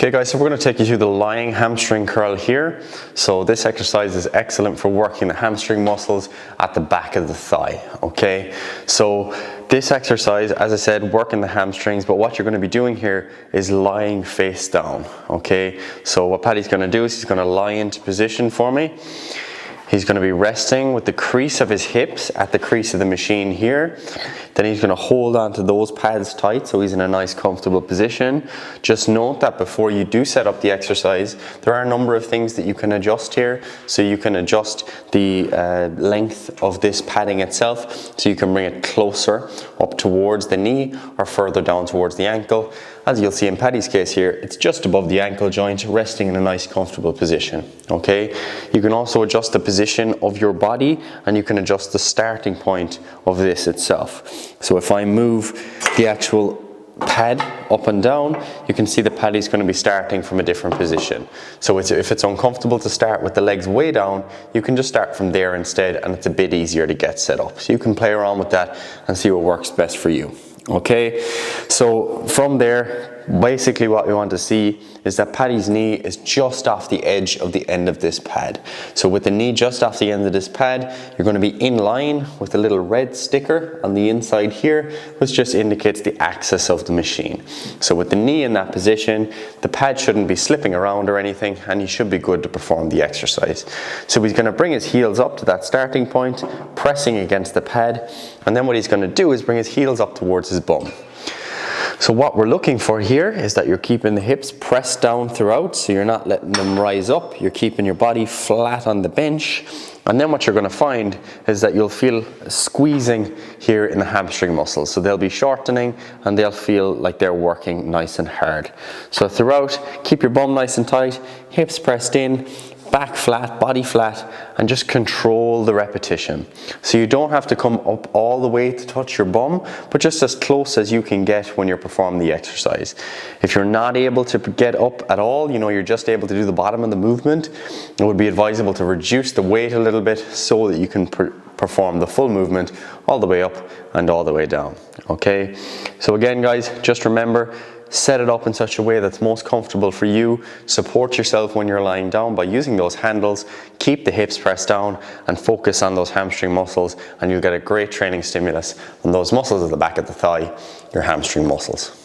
Okay guys, so we're going to take you through the lying hamstring curl here. So this exercise is excellent for working the hamstring muscles at the back of the thigh, okay? So this exercise, as I said, working the hamstrings, but what you're going to be doing here is lying face down, okay? So what Paddy's going to do is he's going to lie into position for me. He's going to be resting with the crease of his hips at the crease of the machine here. Then he's going to hold on to those pads tight so he's in a nice comfortable position. Just note that before you do set up the exercise, there are a number of things that you can adjust here. So you can adjust the length of this padding itself, so you can bring it closer up towards the knee or further down towards the ankle. As you'll see in Paddy's case here, it's just above the ankle joint, resting in a nice comfortable position, okay? You can also adjust the position of your body, and you can adjust the starting point of this itself. So if I move the actual pad up and down, you can see the Paddy's going to be starting from a different position. So if it's uncomfortable to start with the legs way down, you can just start from there instead, and it's a bit easier to get set up. So you can play around with that and see what works best for you. Okay, so from there, basically what we want to see is that Paddy's knee is just off the edge of the end of this pad. So with the knee just off the end of this pad, you're going to be in line with a little red sticker on the inside here, which just indicates the axis of the machine. So with the knee in that position, the pad shouldn't be slipping around or anything, and you should be good to perform the exercise. So he's going to bring his heels up to that starting point, pressing against the pad, and then what he's going to do is bring his heels up towards his bum. So what we're looking for here is that you're keeping the hips pressed down throughout, so you're not letting them rise up. You're keeping your body flat on the bench. And then what you're going to find is that you'll feel squeezing here in the hamstring muscles. So they'll be shortening and they'll feel like they're working nice and hard. So throughout, keep your bum nice and tight, hips pressed in, back flat, body flat, and just control the repetition. So you don't have to come up all the way to touch your bum, but just as close as you can get when you're performing the exercise. If you're not able to get up at all, you're just able to do the bottom of the movement, it would be advisable to reduce the weight a little bit so that you can perform the full movement all the way up and all the way down. Okay, so again guys, just remember, set it up in such a way that's most comfortable for you. Support yourself when you're lying down by using those handles. Keep the hips pressed down and focus on those hamstring muscles, and you'll get a great training stimulus on those muscles at the back of the thigh, your hamstring muscles.